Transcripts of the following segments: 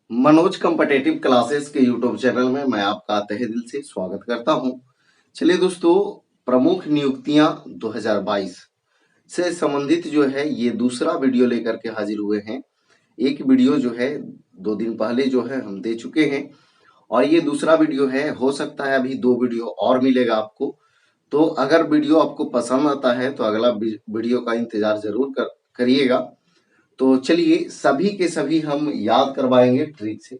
Manoj competitive classes के YouTube channel में मैं आपका तहे दिल से स्वागत करता हूं। चलिए दोस्तों, प्रमुख नियुक्तियां 2022 से संबंधित जो है ये दूसरा वीडियो लेकर के हाजिर हुए हैं। एक वीडियो जो है 2 दिन पहले जो है हम दे चुके हैं और ये दूसरा वीडियो है। हो सकता है अभी 2 वीडियो और मिलेगा आपको। तो अगर वीडियो आपको पसंद आता है तो अगला वीडियो का इंतजार जरूर करिएगा। तो चलिए सभी के सभी हम याद करवाएंगे ट्रिक से।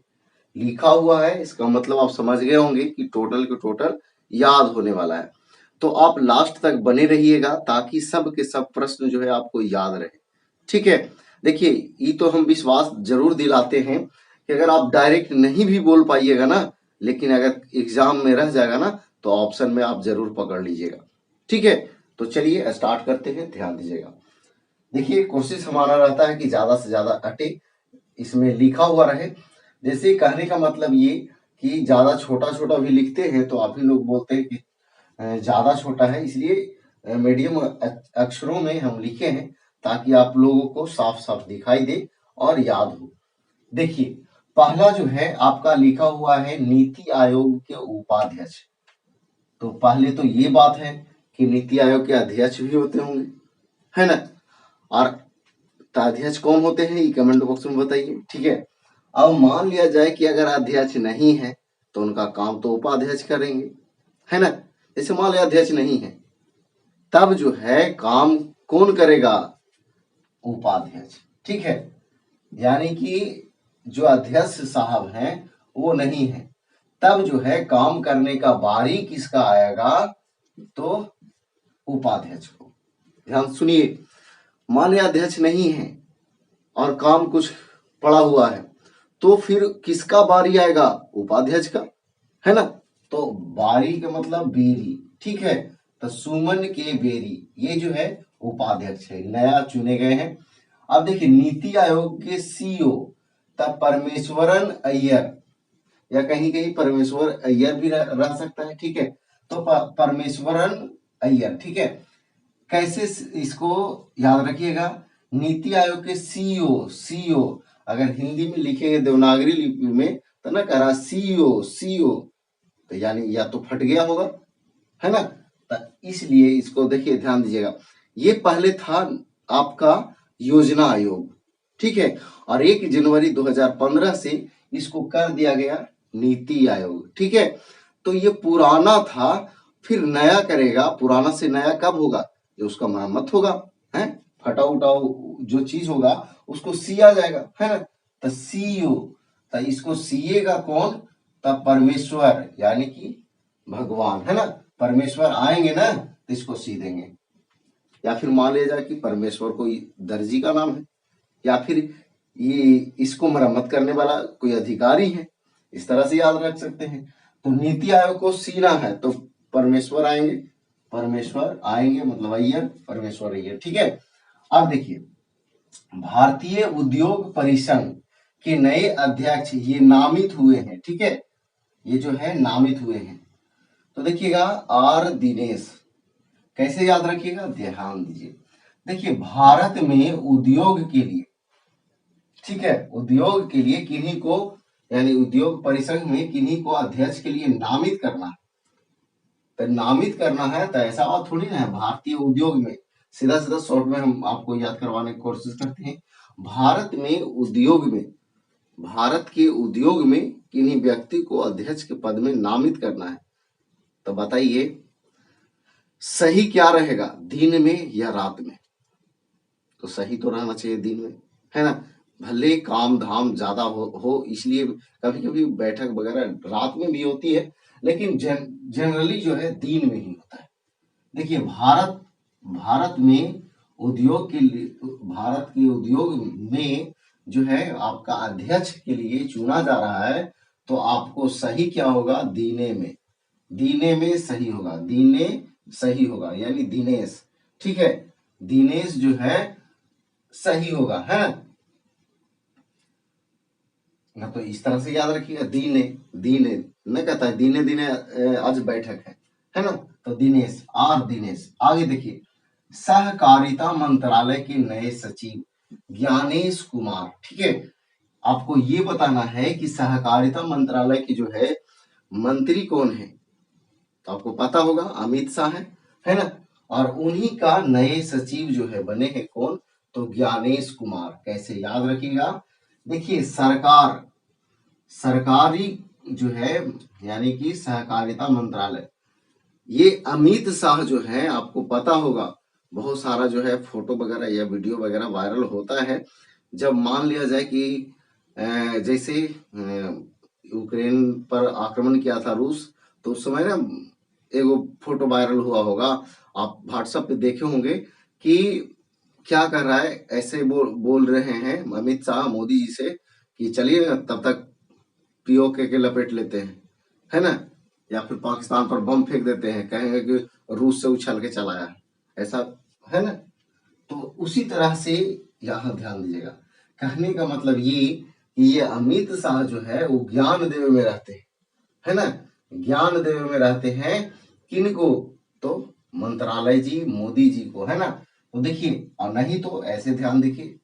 लिखा हुआ है, इसका मतलब आप समझ गए होंगे कि टोटल के टोटल याद होने वाला है। तो आप लास्ट तक बने रहिएगा ताकि सब के सब प्रश्न जो है आपको याद रहे। ठीक है, देखिए ये तो हम विश्वास जरूर दिलाते हैं कि अगर आप डायरेक्ट नहीं भी बोल पाइएगा ना, लेकिन अगर एग्जाम में रह जाएगा ना तो ऑप्शन में आप जरूर पकड़ लीजिएगा। ठीक है, तो चलिए स्टार्ट करते हैं, ध्यान दीजिएगा। देखिए कोशिश हमारा रहता है कि ज्यादा से ज्यादा अटे इसमें लिखा हुआ रहे। जैसे कहने का मतलब ये कि ज्यादा छोटा छोटा भी लिखते हैं तो आप ही लोग बोलते हैं कि ज्यादा छोटा है, इसलिए मीडियम अक्षरों में हम लिखे हैं ताकि आप लोगों को साफ साफ दिखाई दे और याद हो। देखिए पहला जो है आपका लिखा हुआ है नीति आयोग के उपाध्यक्ष। तो पहले तो ये बात है कि नीति आयोग के अध्यक्ष भी होते होंगे, है ना। और अध्यक्ष कौन होते हैं ये कमेंट बॉक्स में बताइए। ठीक है, अब मान लिया जाए कि अगर अध्यक्ष नहीं है तो उनका काम तो उपाध्यक्ष करेंगे, है ना। जैसे मान लिया अध्यक्ष नहीं है तब जो है काम कौन करेगा? उपाध्यक्ष। ठीक है, यानी कि जो अध्यक्ष साहब हैं वो नहीं है तब जो है काम करने का बारी किसका आएगा? तो उपाध्यक्ष को। ध्यान सुनिए, मान लिया अध्यक्ष नहीं है और काम कुछ पड़ा हुआ है तो फिर किसका बारी आएगा? उपाध्यक्ष का, है ना। तो बारी का मतलब बेरी। ठीक है, तो सुमन के बेरी ये जो है उपाध्यक्ष है, नया चुने गए हैं। अब देखिए नीति आयोग के सीईओ तब परमेश्वरन अय्यर, या कहीं कहीं परमेश्वर अय्यर भी रह सकता है। ठीक है, तो परमेश्वरन अय्यर। ठीक है, कैसे इसको याद रखिएगा? नीति आयोग के सीईओ, सीईओ अगर हिंदी में लिखेंगे देवनागरी लिपि में तो ना कह रहा सीईओ सीईओ, तो यानी या तो फट गया होगा, है ना। तो इसलिए इसको देखिए, ध्यान दीजिएगा, ये पहले था आपका योजना आयोग। ठीक है, और 1 जनवरी 2015 से इसको कर दिया गया नीति आयोग। ठीक है, तो ये पुराना था फिर नया करेगा। पुराना से नया कब होगा? जो उसका मरम्मत होगा, है, फटा उटा जो चीज होगा उसको सिया जाएगा, है ना। तो सीओ, तो इसको सिएगा कौन? तब परमेश्वर यानी कि भगवान, है ना। परमेश्वर आएंगे ना तो इसको सी देंगे। या फिर मान लिया जाए कि परमेश्वर कोई दर्जी का नाम है या फिर ये इसको मरम्मत करने वाला कोई अधिकारी है, इस तरह से याद रख सकते हैं। तो नीति आयोग को सीना है तो परमेश्वर आएंगे, परमेश्वर आएंगे मतलब अय्यर, परमेश्वर अय्यर। ठीक है, अब देखिए भारतीय उद्योग परिसंघ के नए अध्यक्ष ये नामित हुए हैं। ठीक है, ये जो है नामित हुए हैं। तो देखिएगा आर दिनेश, कैसे याद रखिएगा? ध्यान दीजिए, देखिए भारत में उद्योग के लिए, ठीक है, उद्योग के लिए किन्हीं को, यानी उद्योग परिसंघ में किन्हीं को अध्यक्ष के लिए नामित करना है। तो नामित करना है तो ऐसा बात थोड़ी ना है भारतीय उद्योग में। सीधा सीधा शॉर्ट में हम आपको याद करवाने की कोशिश करते हैं। भारत में उद्योग में, भारत के उद्योग में किन्हीं व्यक्ति को अध्यक्ष के पद में नामित करना है। तो बताइए सही क्या रहेगा, दिन में या रात में? तो सही तो रहना चाहिए दिन में, है ना। भले काम धाम ज्यादा हो इसलिए कभी कभी बैठक वगैरह रात में भी होती है, लेकिन जनरली जो है दिन में ही होता है। देखिए भारत, भारत में उद्योग के लिए, भारत के उद्योग में जो है आपका अध्यक्ष के लिए चुना जा रहा है तो आपको सही क्या होगा? दीने में, दीने में सही होगा, दीने सही होगा यानी दिनेश। ठीक है, दिनेश जो है सही होगा, है ना। तो इस तरह से याद रखिएगा, दीने, दीने न कहता है दीने दीने आज बैठक है ना। तो दिनेश, आर दिनेश। आगे देखिए सहकारिता मंत्रालय के नए सचिव ज्ञानेश कुमार। ठीक है, आपको ये बताना है कि सहकारिता मंत्रालय की जो है मंत्री कौन है। तो आपको पता होगा अमित शाह है ना। और उन्हीं का नए सचिव जो है बने हैं कौन, तो ज्ञानेश कुमार। कैसे याद रखिएगा, देखिए सरकार, सरकारी जो है यानी कि सहकारिता मंत्रालय, ये अमित शाह जो है, आपको पता होगा बहुत सारा जो है फोटो वगैरह या वीडियो वगैरह वायरल होता है। जब मान लिया जाए कि जैसे यूक्रेन पर आक्रमण किया था रूस, तो उस समय ना एगो फोटो वायरल हुआ होगा, आप व्हाट्सएप पे देखे होंगे कि क्या कर रहा है, ऐसे बोल रहे हैं अमित शाह मोदी जी से कि चलिए ना तब तक पीओके के लपेट लेते हैं, है ना, या फिर पाकिस्तान पर बम फेंक देते हैं, कहेंगे कि रूस से उछल के चलाया, ऐसा है ना। तो उसी तरह से यहाँ ध्यान दीजिएगा, कहने का मतलब ये कि ये अमित शाह जो है वो ज्ञान देवे में रहते हैं, है ना, ज्ञान देवे में रहते हैं। किनको, तो मंत्रालय जी मोदी जी को, है ना। तो देखिए, और नहीं तो ऐसे ध्यान देखिए,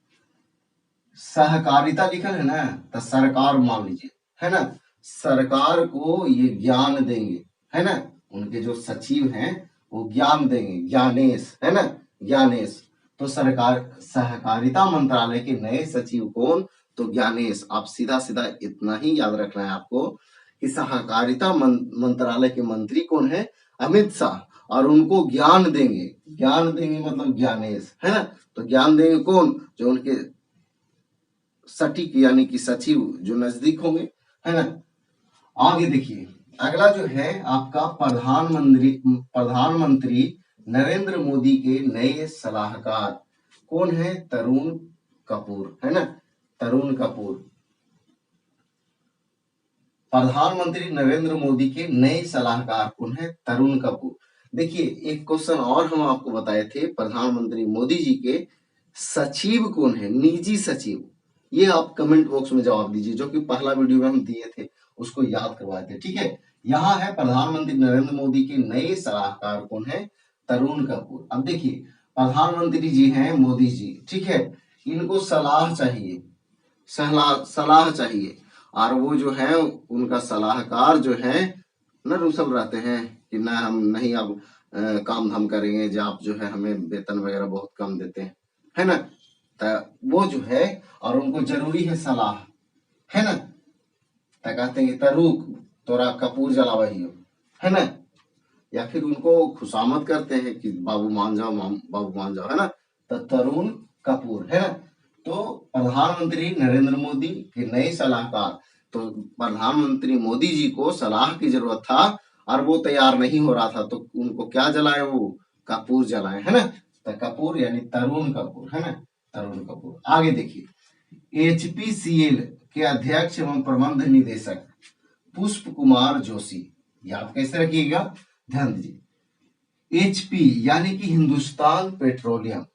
सहकारिता लिखा है ना, तो सरकार मान लीजिए, है ना, सरकार को ये ज्ञान देंगे, है ना, उनके जो सचिव हैं वो ज्ञान देंगे, ज्ञानेश, है ना, ज्ञानेश। तो सरकार सहकारिता मंत्रालय के नए सचिव कौन, तो ज्ञानेश। आप सीधा सीधा इतना ही याद रखना है आपको कि सहकारिता मंत्रालय के मंत्री कौन है, अमित शाह, और उनको ज्ञान देंगे, ज्ञान देंगे मतलब ज्ञानेश, है ना। तो ज्ञान देंगे कौन, जो उनके सटीक यानी कि सचिव जो नजदीक होंगे, है ना। आगे देखिए, अगला जो है आपका प्रधानमंत्री नरेंद्र मोदी के नए सलाहकार कौन है, तरुण कपूर, है ना, तरुण कपूर। प्रधानमंत्री नरेंद्र मोदी के नए सलाहकार कौन है, तरुण कपूर। देखिए, एक क्वेश्चन और हम आपको बताए थे, प्रधानमंत्री मोदी जी के सचिव कौन है, निजी सचिव। ये आप कमेंट बॉक्स में जवाब दीजिए, जो कि पहला वीडियो में हम दिए थे, उसको याद करवाए थे, ठीक है। यहाँ है प्रधानमंत्री नरेंद्र मोदी के नए सलाहकार कौन है, तरुण कपूर। अब देखिए, प्रधानमंत्री जी हैं मोदी जी, ठीक है, इनको सलाह चाहिए, सलाह चाहिए, और वो जो है उनका सलाहकार जो है न रुसल रहते हैं कि ना हम नहीं अब काम धाम करेंगे, जो आप जो है हमें वेतन वगैरह बहुत कम देते हैं, है ना। तो वो जो है, और उनको जरूरी है सलाह, है ना, तो कहते हैं तरुक तोरा कपूर जलावा ही हो, है ना, या फिर उनको खुशामद करते हैं कि बाबू मान जाओ, बाबू मान जाओ, है ना। तो तरुण कपूर, है ना। तो प्रधानमंत्री नरेंद्र मोदी के नए सलाहकार, तो प्रधानमंत्री मोदी जी को सलाह की जरूरत था और वो तैयार नहीं हो रहा था, तो उनको क्या जलाए, वो कपूर जलाए, है ना। तो कपूर यानी तरुण कपूर, है ना, तरुण कपूर। आगे देखिए, एचपीसीएल के अध्यक्ष एवं प्रबंध निदेशक पुष्प कुमार जोशी। याद कैसे रखिएगा, ध्यान दीजिए, एचपी यानी कि हिंदुस्तान पेट्रोलियम,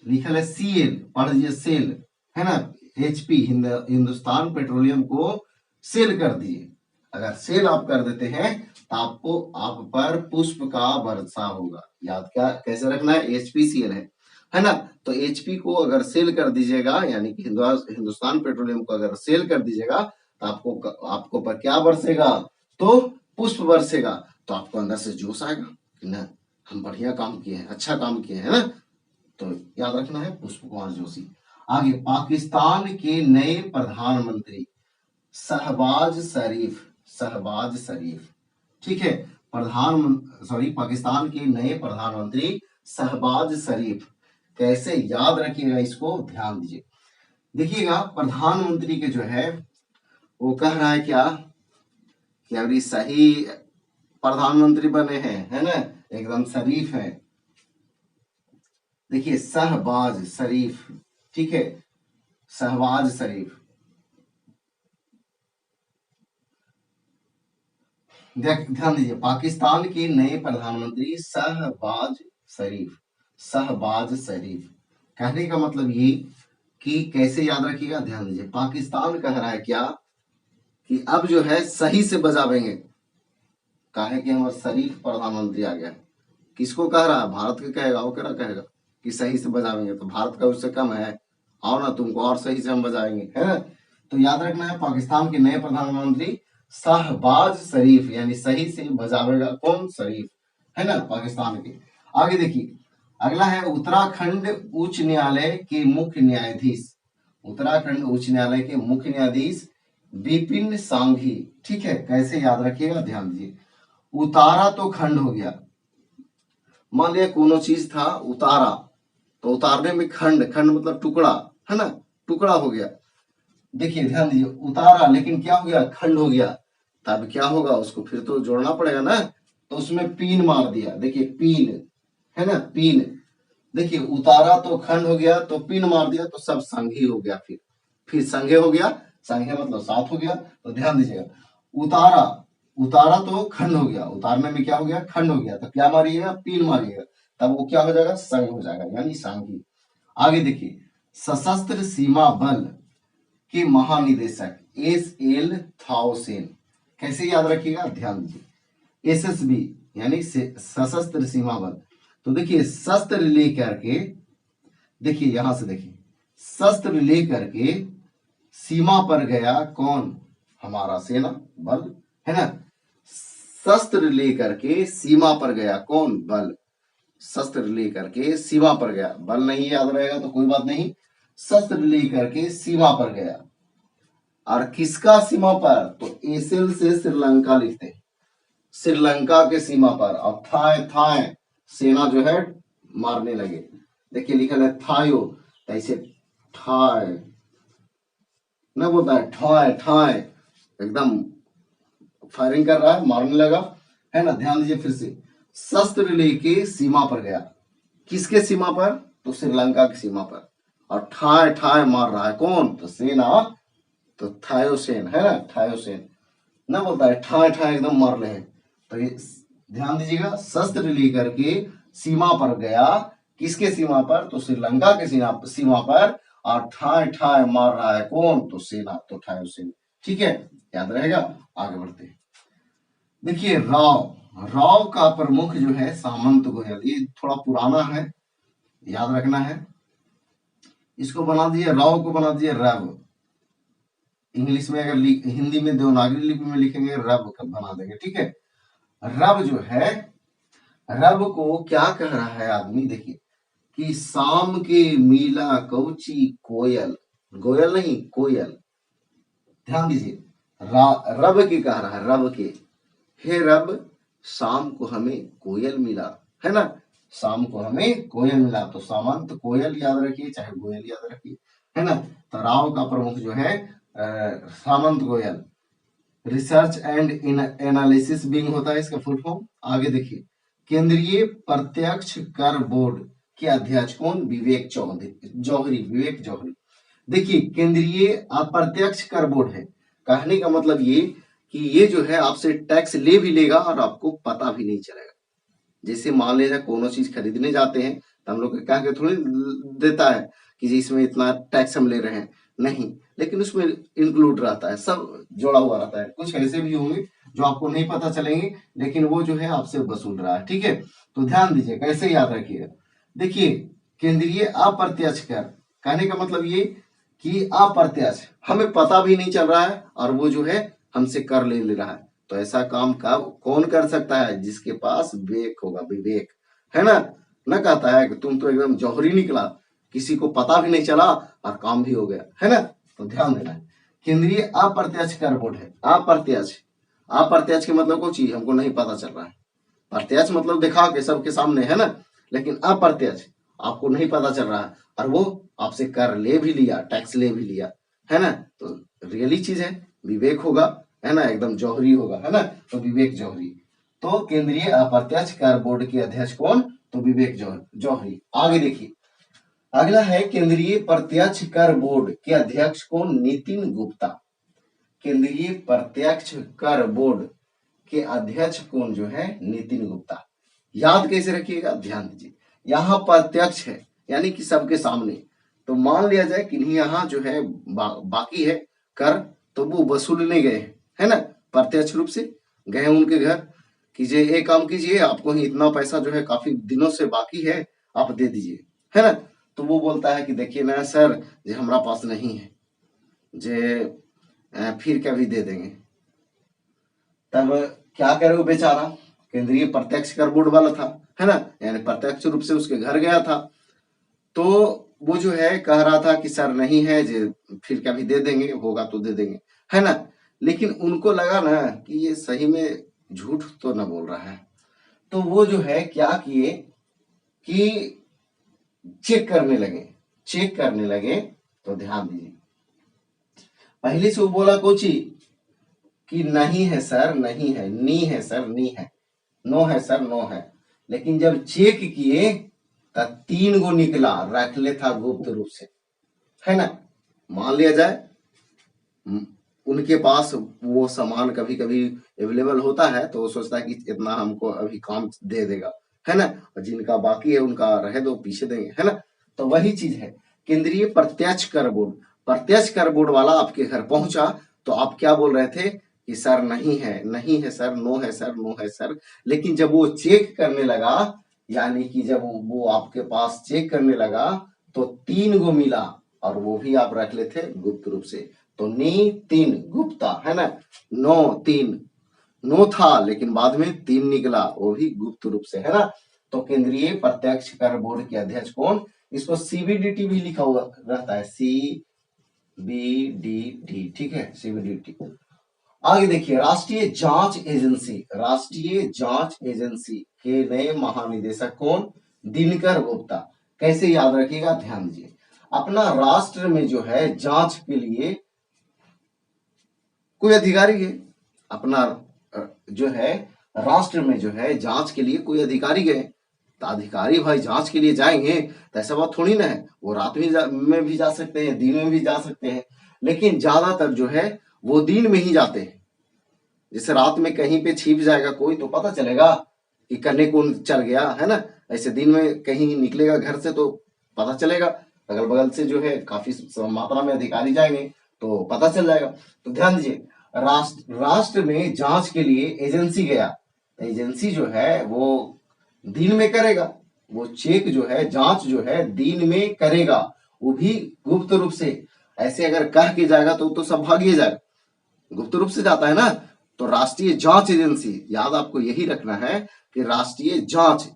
लिखा है सीएल, पढ़ लीजिए सेल, है ना, एचपी हिंदुस्तान पेट्रोलियम को सेल कर दिए। अगर सेल आप कर देते हैं तो आपको आप पर पुष्प का वर्षा होगा। याद क्या कैसे रखना है, एचपीसीएल है ना। तो एचपी को अगर सेल कर दीजिएगा, यानी कि हिंदुस्तान पेट्रोलियम को अगर सेल कर दीजिएगा, तो आपको पर क्या बरसेगा, तो पुष्प बरसेगा। तो आपको अंदर से जोश आएगा कि ना हम बढ़िया काम किए हैं, अच्छा काम किए हैं, है ना। तो याद रखना है पुष्प कुमार जोशी। आगे, पाकिस्तान के नए प्रधानमंत्री शहबाज शरीफ, शहबाज शरीफ, ठीक है, पाकिस्तान के नए प्रधानमंत्री शहबाज शरीफ। कैसे याद रखिएगा, इसको ध्यान दीजिए। देखिएगा, प्रधानमंत्री के जो है वो कह रहा है क्या कि अभी सही प्रधानमंत्री बने हैं, है ना, एकदम शरीफ है। देखिए, शहबाज शरीफ, ठीक है, शहबाज शरीफ। ध्यान दीजिए, पाकिस्तान के नए प्रधानमंत्री शहबाज शरीफ, शहबाज शरीफ। कहने का मतलब ये कि कैसे याद रखिएगा, ध्यान दीजिए, पाकिस्तान कह रहा है क्या कि अब जो है सही से बजावेंगे, कहे कि हमारा शरीफ प्रधानमंत्री आ गया। किसको कह रहा है, भारत के कहेगा, वो क्या कहेगा कि सही से बजावेंगे, तो भारत का उससे कम है, आओ ना तुमको और सही से हम बजाएंगे, है ना। तो याद रखना है पाकिस्तान के नए प्रधानमंत्री शहबाज शरीफ, यानी सही से बजावेगा कौन? शरीफ, है ना, पाकिस्तान के। आगे देखिए, अगला है उत्तराखंड उच्च न्यायालय के मुख्य न्यायाधीश। उत्तराखंड उच्च न्यायालय के मुख्य न्यायाधीश विपिन सांघी। ठीक है, कैसे याद रखिएगा, ध्यान दीजिए। उतारा तो खंड हो गया, मान लिया कोनो चीज था उतारा, तो उतारने में खंड, खंड मतलब टुकड़ा, है ना, टुकड़ा हो गया। देखिए ध्यान दीजिए, उतारा लेकिन क्या हो गया? खंड हो गया। तब क्या होगा? उसको फिर तो जोड़ना पड़ेगा ना, तो उसमें पीन मार दिया। देखिए पीन, है ना, पीन। देखिए उतारा तो खंड हो गया, तो पीन मार दिया तो सब संघी हो गया। फिर संघे हो गया, संघे मतलब साथ हो गया। तो ध्यान दीजिएगा, उतारा, उतारा तो खंड हो गया, उतारने में क्या हो गया? खंड हो गया, तो क्या मारिएगा? पीन मारिएगा, तब वो क्या हो जाएगा? संघ हो जाएगा, यानी सांघी। आगे देखिए, सशस्त्र सीमा बल के महानिदेशक एस.एल. थाउसेन। कैसे याद रखिएगा? ध्यान दीजिए, एसएसबी यानी सशस्त्र सीमा बल। तो देखिए शस्त्र लेकर के, देखिए यहां से देखिए, शस्त्र लेकर के सीमा पर गया कौन? हमारा सेना बल, है ना। शस्त्र लेकर के सीमा पर गया कौन? बल। शस्त्र लेकर के सीमा पर गया, बल नहीं याद रहेगा तो कोई बात नहीं, शस्त्र लेकर के सीमा पर गया। और किसका सीमा पर? तो एसएल से श्रीलंका लिखते हैं, श्रीलंका के सीमा पर। और थाय, थाय सेना जो है मारने लगे। देखिए लिखा है थायो, तो ऐसे ठाय न बोलता है, ठाय ठाय, एकदम फायरिंग कर रहा है, मारने लगा, है ना। ध्यान दीजिए फिर से, शस्त्र लेके सीमा पर गया। किसके सीमा पर? तो श्रीलंका की सीमा पर। और ठाय ठाय मार रहा है कौन? तो सेना, तो थायोसेन, है ना, थायोसेन ना बोलता है, ठाय ठाय एकदम मार रहे हैं। तो ये ध्यान दीजिएगा, शस्त्र लेकर के सीमा पर गया। किसके सीमा पर? तो श्रीलंका के सीमा पर। और ठाय ठाय मार रहा है कौन? तो सेना, तो थायोसेन। ठीक है, याद रहेगा। आगे बढ़ते हैं, देखिए राव, राव का प्रमुख जो है सामंत गोयल। ये थोड़ा पुराना है, याद रखना है। इसको बना दिए, राव को बना दिए रव। इंग्लिश में अगर हिंदी में देवनागरी लिपि में लिखेंगे रब बना देंगे। ठीक है, रब जो है, रब को क्या कह रहा है आदमी? देखिए कि शाम के मीला कौची कोयल, गोयल नहीं कोयल। ध्यान दीजिए, रब के कह रहा है, रब के, हे रब शाम को हमें कोयल मिला, है ना, शाम को हमें कोयल मिला। तो सामंत कोयल याद रखिए, चाहे गोयल याद रखिए, है ना। तो राव का प्रमुख जो है Samant Goel. Research and analysis wing होता है इसका फुल फॉर्म। आगे देखिए, केंद्रीय प्रत्यक्ष कर बोर्ड के अध्यक्ष कौन? विवेक जौहरी, विवेक जौहरी। देखिए केंद्रीय अप्रत्यक्ष कर बोर्ड है, कहने का मतलब ये कि ये जो है आपसे टैक्स ले भी लेगा और आपको पता भी नहीं चलेगा। जैसे मान लीजिए कोनो चीज खरीदने जाते हैं तो हम लोग कह के थोड़ी देता है कि जी इसमें इतना टैक्स हम ले रहे हैं, नहीं, लेकिन उसमें इंक्लूड रहता है, सब जोड़ा हुआ रहता है। कुछ ऐसे भी होंगे जो आपको नहीं पता चलेंगे, लेकिन वो जो है आपसे वसूल रहा है। ठीक है, तो ध्यान दीजिए, कैसे याद रखिएगा। देखिए केंद्रीय अप्रत्यक्ष कर, कहने का मतलब ये कि अप्रत्यक्ष, हमें पता भी नहीं चल रहा है और वो जो है हमसे कर ले रहा है। तो ऐसा काम का कौन कर सकता है? जिसके पास विवेक होगा, विवेक, है ना। न कहता है कि तुम तो एकदम जौहरी निकला, किसी को पता भी नहीं चला और काम भी हो गया, है ना। तो ध्यान देना है, केंद्रीय अप्रत्यक्ष कर बोर्ड है। अप्रत्यक्ष, अप्रत्यक्ष के मतलब कोई चीज हमको नहीं पता चल रहा है। प्रत्यक्ष मतलब दिखा के सबके सामने, है ना, लेकिन अप्रत्यक्ष आपको नहीं पता चल रहा है और वो आपसे कर ले भी लिया, टैक्स ले भी लिया, है ना। तो रियली चीज है, विवेक होगा, है ना, एकदम जौहरी होगा, है ना। तो विवेक जौहरी, तो केंद्रीय अप्रत्यक्ष कर बोर्ड के अध्यक्ष कौन? तो विवेक जौहरी। आगे देखिए, अगला है केंद्रीय प्रत्यक्ष कर बोर्ड के अध्यक्ष कौन? नितिन गुप्ता। केंद्रीय प्रत्यक्ष कर बोर्ड के अध्यक्ष कौन जो है? नितिन गुप्ता। याद कैसे रखिएगा? ध्यान दीजिए, यहाँ प्रत्यक्ष है यानी कि सबके सामने, तो मान लिया जाए कि यहाँ जो है बाकी है कर, तो वो वसूलने गए, है ना, प्रत्यक्ष रूप से गए उनके घर, कीजिए ये काम कीजिए, आपको ही इतना पैसा जो है काफी दिनों से बाकी है, आप दे दीजिए, है ना। तो वो बोलता है कि देखिए ना सर, जे हमारा पास नहीं है, जे फिर कभी दे देंगे। तब क्या करे वो बेचारा, केंद्रीय प्रत्यक्ष कर बोर्ड वाला था, है ना, यानी प्रत्यक्ष रूप से उसके घर गया था। तो वो जो है कह रहा था कि सर नहीं है, जो फिर कभी दे देंगे, होगा तो दे देंगे, है ना। लेकिन उनको लगा ना कि ये सही में झूठ तो ना बोल रहा है, तो वो जो है क्या किए कि चेक करने लगे। चेक करने लगे तो ध्यान दीजिए, पहले से वो बोला कोची कि नहीं है सर, नहीं है, नी है सर, नी है, नो है सर, नो है। लेकिन जब चेक किए तब 3 गो निकला, रख ले था गुप्त रूप से, है ना। मान लिया जाए उनके पास वो सामान कभी कभी अवेलेबल होता है, तो वो सोचता है कि इतना हमको अभी काम दे देगा, है ना, और जिनका बाकी है उनका रहे दो, पीछे देंगे, है ना। तो वही चीज है, केंद्रीय प्रत्यक्ष कर बोर्ड, प्रत्यक्ष कर बोर्ड वाला आपके घर पहुंचा, तो आप क्या बोल रहे थे कि सर नहीं है, नहीं है सर, नो है सर, नो है सर। लेकिन जब वो चेक करने लगा, यानी कि जब वो आपके पास चेक करने लगा, तो 3 गो मिला, और वो भी आप रख लेते गुप्त रूप से। तो नी 3 गुप्ता, है ना, नो 3, नो था लेकिन बाद में 3 निकला, वो भी गुप्त रूप से, है ना। तो केंद्रीय प्रत्यक्ष कर बोर्ड के अध्यक्ष कौन, इसको सीबीडीटी भी लिखा हुआ रहता है, सीबीडीटी, ठीक है, सीबीडीटी। आगे देखिए, राष्ट्रीय जांच एजेंसी, राष्ट्रीय जांच एजेंसी के नए महानिदेशक कौन, दिनकर गुप्ता। कैसे याद रखिएगा, ध्यान दीजिए, अपना राष्ट्र में जो है जांच के लिए कोई अधिकारी है, अपना जो है राष्ट्र में जो है जांच के लिए कोई अधिकारी गए, तो अधिकारी भाई जांच के लिए जाएंगे तो ऐसा बात थोड़ी ना है, वो रात में भी जा सकते हैं, दिन में भी जा सकते हैं, लेकिन ज्यादातर जो है वो दिन में ही जाते हैं। जैसे रात में कहीं पे छिप जाएगा कोई तो पता चलेगा कि कन्ने कौन चल गया, है ना। ऐसे दिन में कहीं निकलेगा घर से तो पता चलेगा, अगल बगल से जो है काफी मात्रा में अधिकारी जाएंगे तो पता चल जाएगा। तो ध्यान दीजिए, राष्ट्र में जांच के लिए एजेंसी गया, एजेंसी जो है वो दिन में करेगा, वो चेक जो है, जांच जो है दिन में करेगा, वो भी गुप्त रूप से। ऐसे अगर कह के जाएगा तो सब भागिए जाएगा, गुप्त रूप से जाता है ना। तो राष्ट्रीय जांच एजेंसी, याद आपको यही रखना है कि राष्ट्रीय जांच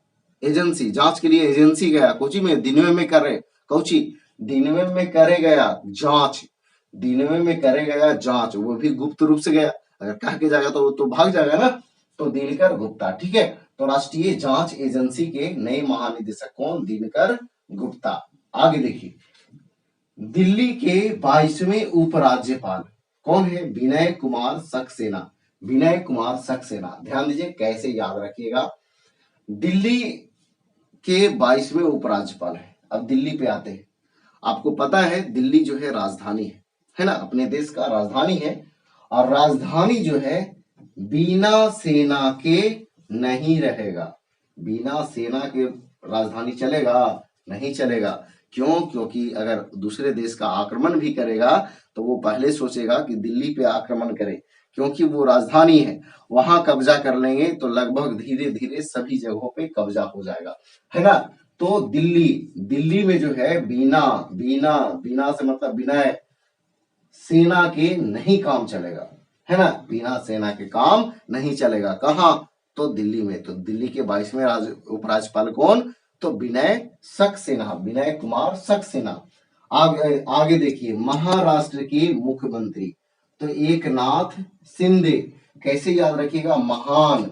एजेंसी, जांच के लिए एजेंसी गया, कोची में, दिनवे में करे, कोची, दिनवे में करे गया जांच, दिनवे में करे गया जांच, वो भी गुप्त रूप से गया, अगर कह के जाएगा तो भाग जाएगा ना। तो दिनकर गुप्ता, ठीक है। तो राष्ट्रीय जांच एजेंसी के नए महानिदेशक कौन, दिनकर गुप्ता। आगे देखिए, दिल्ली के 22वें उपराज्यपाल कौन है, विनय कुमार सक्सेना, विनय कुमार सक्सेना। ध्यान दीजिए कैसे याद रखिएगा, दिल्ली के 22वें उपराज्यपाल है। अब दिल्ली पे आते हैं, आपको पता है दिल्ली जो है राजधानी है ना, अपने देश का राजधानी है, और राजधानी जो है बिना सेना के नहीं रहेगा, बिना सेना के राजधानी चलेगा, नहीं चलेगा। क्यों, क्योंकि अगर दूसरे देश का आक्रमण भी करेगा तो वो पहले सोचेगा कि दिल्ली पे आक्रमण करे, क्योंकि वो राजधानी है, वहां कब्जा कर लेंगे तो लगभग धीरे धीरे सभी जगहों पे कब्जा हो जाएगा, है ना। तो दिल्ली, दिल्ली में जो है बिना बिना बिना से मतलब बिना सेना के नहीं काम चलेगा, है ना, बिना सेना के काम नहीं चलेगा। कहाँ, तो दिल्ली में। तो दिल्ली के 22वें उपराज्यपाल कौन, तो विनय सक्सेना, विनय कुमार सक्सेना। आगे आगे देखिए, महाराष्ट्र के मुख्यमंत्री तो एकनाथ शिंदे। कैसे याद रखिएगा, महान,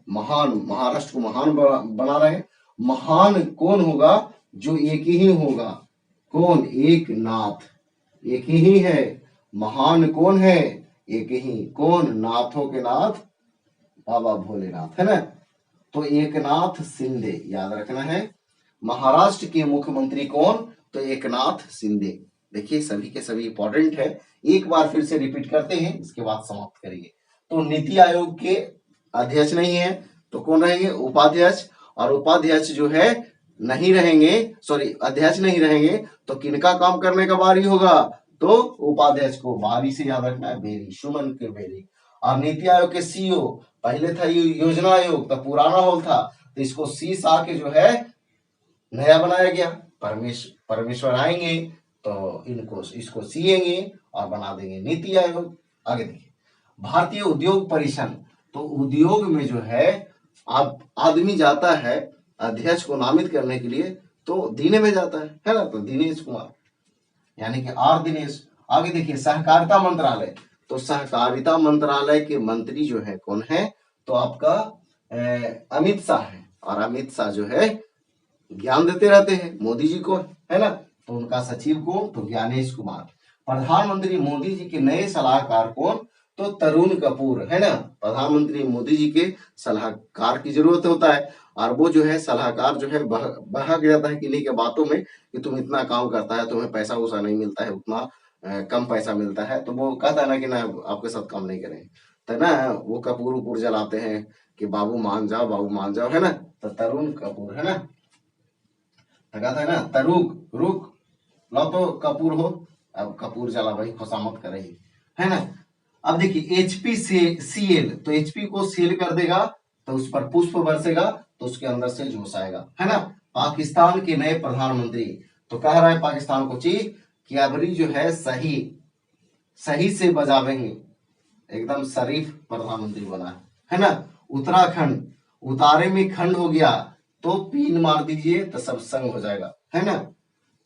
महान, महाराष्ट्र को महान बना रहे हैं। महान कौन होगा, जो एक ही होगा, कौन, एक नाथ, एक ही है, महान कौन है, एक ही, कौन, नाथों के नाथ बाबा भोलेनाथ, है ना। तो एकनाथ शिंदे याद रखना है। महाराष्ट्र के मुख्यमंत्री कौन, तो एकनाथ शिंदे। देखिए सभी के सभी इंपॉर्टेंट है, एक बार फिर से रिपीट करते हैं, इसके बाद समाप्त करेंगे। तो नीति आयोग के अध्यक्ष नहीं है तो कौन रहेंगे, उपाध्यक्ष, और उपाध्यक्ष जो है नहीं रहेंगे, सॉरी अध्यक्ष नहीं रहेंगे तो किनका काम करने का बारी होगा, तो उपाध्यक्ष को, बारी से याद रखना है, बेरी, सुमन के बेरी। और नीति आयोग के सीईओ, पहले था योजना आयोग, तो पुराना हॉल था, तो इसको सी सा के जो है नया बनाया गया। परमेश्वर आएंगे तो इनको इसको सीएंगे और बना देंगे नीति आयोग। आगे देखिए, भारतीय उद्योग परिषद, तो उद्योग में जो है आप आदमी जाता है अध्यक्ष को नामित करने के लिए तो दिने में जाता है ना, तो दिनेश कुमार यानी कि आर दिनेश। आगे देखिए, सहकारिता मंत्रालय, तो सहकारिता मंत्रालय के मंत्री जो है कौन है, तो आपका अमित शाह है, और अमित शाह जो है ज्ञान देते रहते हैं मोदी जी को, है ना, तो उनका सचिव कौन, तो ज्ञानेश कुमार। प्रधानमंत्री मोदी जी के नए सलाहकार कौन, तो तरुण कपूर, है ना। प्रधानमंत्री मोदी जी के सलाहकार की जरूरत होता है, और वो जो है सलाहकार जो है बहक जाता है किन्हीं के बातों में कि तुम इतना काम करता है, तुम्हें पैसा वैसा नहीं मिलता है, उतना कम पैसा मिलता है, तो वो कहता है ना कि ना आपके साथ काम नहीं करेंगे, तो ना वो कपूर उपूर जलाते हैं कि बाबू मान जाओ, बाबू मान जाओ, है ना। तो तरुण कपूर, है ना, कहता है ना तरुक रुक लो तो कपूर हो, अब कपूर जला भाई, खुशामद करे, है ना। अब देखिए एचपी से सीएल, तो एचपी को सील कर देगा तो उस पर पुष्प बरसेगा, तो उसके अंदर से जोश आएगा, है ना। पाकिस्तान के नए प्रधानमंत्री, तो कह रहा है पाकिस्तान को चीफ कि अबरी जो है सही सही से बजावेंगे, एकदम शरीफ प्रधानमंत्री बना है ना। उत्तराखंड, उतारे में खंड हो गया तो पीन मार दीजिए तो सब संग हो जाएगा, है ना।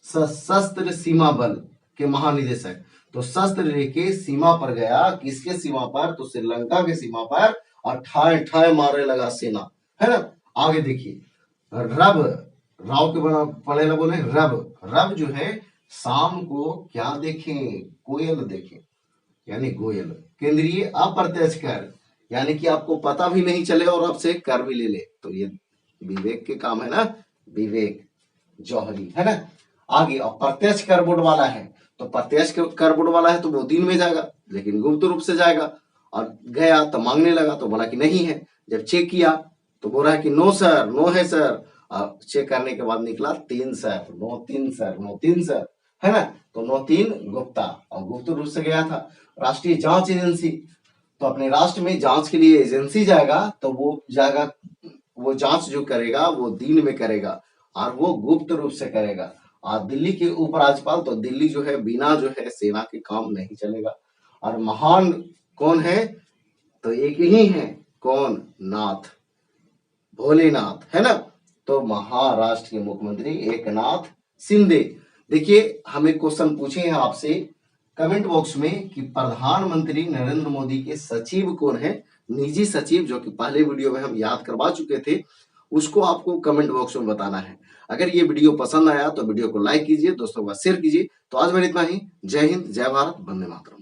सशस्त्र सीमा बल के महानिदेशक, तो शस्त्र लेके सीमा पर गया, किसके सीमा पर, तो श्रीलंका के सीमा पर, और ठाए ठाए मारे लगा सेना, है ना। आगे देखिए, रब, राव के बना पढ़े बोले रब, रब जो है शाम को क्या देखें, कोयल देखें, यानी गोयल। केंद्रीय अप्रत्यक्ष कर, यानी कि आपको पता भी नहीं चले और आपसे कर भी ले ले, तो ये विवेक के काम है ना, विवेक जौहरी, है ना। आगे अप्रत्यक्ष कर बोर्ड वाला है, तो प्रत्यक्ष कर बोर्ड वाला है तो वो दिन में जाएगा, लेकिन गुप्त रूप से जाएगा, और गया तो मांगने लगा तो बोला कि नहीं है, जब चेक किया तो बोल रहा है कि नो सर, नो है सर, चेक करने के बाद निकला 3 sir, no 3 sir, no 3 sir, है ना। तो नो 3 गुप्ता, और गुप्त रूप से गया था। राष्ट्रीय जांच एजेंसी, तो अपने राष्ट्र में जांच के लिए एजेंसी जाएगा, तो वो जाएगा, वो जांच जो करेगा वो दिन में करेगा और वो गुप्त रूप से करेगा। और दिल्ली के उपराज्यपाल, तो दिल्ली जो है बिना जो है सेना के काम नहीं चलेगा। और महान कौन है, तो एक ही है, कौन, नाथ, भोलेनाथ, है ना। तो महाराष्ट्र के मुख्यमंत्री एकनाथ शिंदे। देखिए हमें क्वेश्चन पूछे हैं आपसे कमेंट बॉक्स में कि प्रधानमंत्री नरेंद्र मोदी के सचिव कौन है, निजी सचिव, जो कि पहले वीडियो में हम याद करवा चुके थे, उसको आपको कमेंट बॉक्स में बताना है। अगर ये वीडियो पसंद आया तो वीडियो को लाइक कीजिए, दोस्तों को शेयर कीजिए। तो आज मेरे इतना ही। जय हिंद, जय भारत, वंदे मातरम।